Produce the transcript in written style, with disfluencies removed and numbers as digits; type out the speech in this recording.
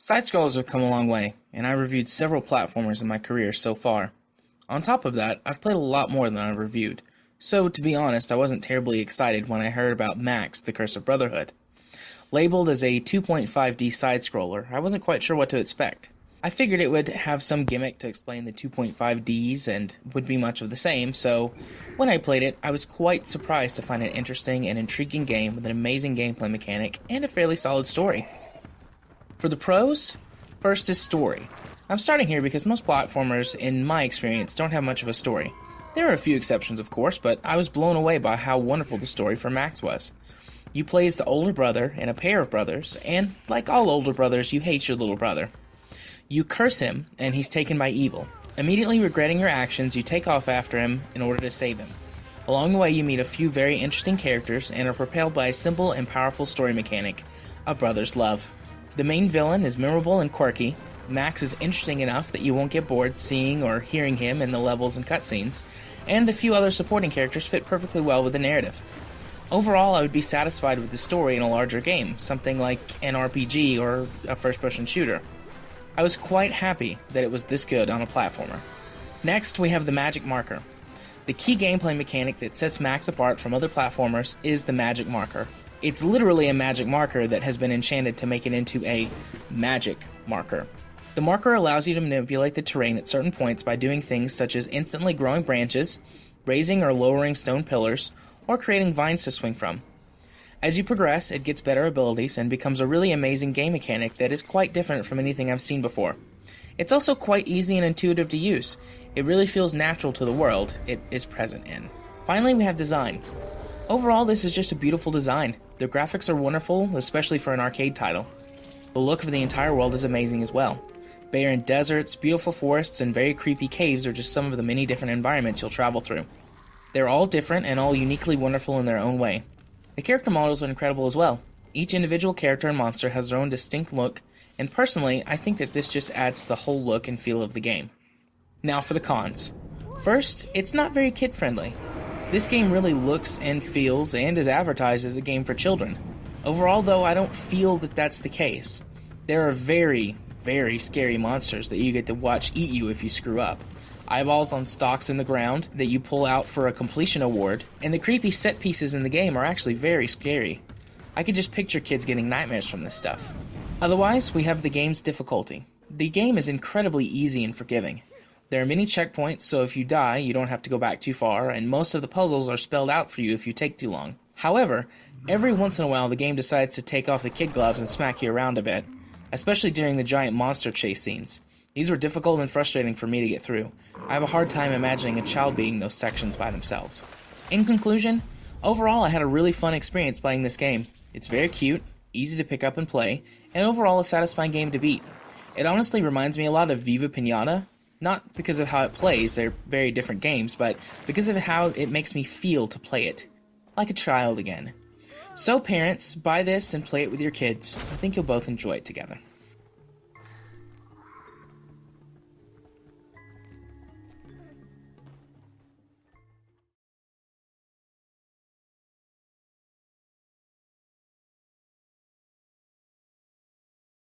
Side-scrollers have come a long way, and I reviewed several platformers in my career so far. On top of that, I've played a lot more than I've reviewed, so to be honest, I wasn't terribly excited when I heard about Max, The Curse of Brotherhood. Labeled as a 2.5D side-scroller, I wasn't quite sure what to expect. I figured it would have some gimmick to explain the 2.5Ds and would be much of the same, so when I played it, I was quite surprised to find an interesting and intriguing game with an amazing gameplay mechanic and a fairly solid story. For the pros, first is story. I'm starting here because most platformers, in my experience, don't have much of a story. There are a few exceptions, of course, but I was blown away by how wonderful the story for Max was. You play as the older brother in a pair of brothers, and like all older brothers, you hate your little brother. You curse him, and he's taken by evil. Immediately regretting your actions, you take off after him in order to save him. Along the way, you meet a few very interesting characters and are propelled by a simple and powerful story mechanic, a brother's love. The main villain is memorable and quirky. Max is interesting enough that you won't get bored seeing or hearing him in the levels and cutscenes, and the few other supporting characters fit perfectly well with the narrative. Overall, I would be satisfied with the story in a larger game, something like an RPG or a first-person shooter. I was quite happy that it was this good on a platformer. Next, we have the magic marker. The key gameplay mechanic that sets Max apart from other platformers is the magic marker. It's literally a magic marker that has been enchanted to make it into a magic marker. The marker allows you to manipulate the terrain at certain points by doing things such as instantly growing branches, raising or lowering stone pillars, or creating vines to swing from. As you progress, it gets better abilities and becomes a really amazing game mechanic that is quite different from anything I've seen before. It's also quite easy and intuitive to use. It really feels natural to the world it is present in. Finally, we have design. Overall, this is just a beautiful design. The graphics are wonderful, especially for an arcade title. The look of the entire world is amazing as well. Barren deserts, beautiful forests, and very creepy caves are just some of the many different environments you'll travel through. They're all different and all uniquely wonderful in their own way. The character models are incredible as well. Each individual character and monster has their own distinct look, and personally, I think that this just adds to the whole look and feel of the game. Now for the cons. First, it's not very kid-friendly. This game really looks and feels and is advertised as a game for children. Overall, though, I don't feel that that's the case. There are very, very scary monsters that you get to watch eat you if you screw up. Eyeballs on stalks in the ground that you pull out for a completion award, and the creepy set pieces in the game are actually very scary. I could just picture kids getting nightmares from this stuff. Otherwise, we have the game's difficulty. The game is incredibly easy and forgiving. There are many checkpoints, so if you die, you don't have to go back too far, and most of the puzzles are spelled out for you if you take too long. However, every once in a while the game decides to take off the kid gloves and smack you around a bit, especially during the giant monster chase scenes. These were difficult and frustrating for me to get through. I have a hard time imagining a child beating those sections by themselves. In conclusion, overall I had a really fun experience playing this game. It's very cute, easy to pick up and play, and overall a satisfying game to beat. It honestly reminds me a lot of Viva Pinata, not because of how it plays, they're very different games, but because of how it makes me feel to play it. Like a child again. So parents, buy this and play it with your kids. I think you'll both enjoy it together.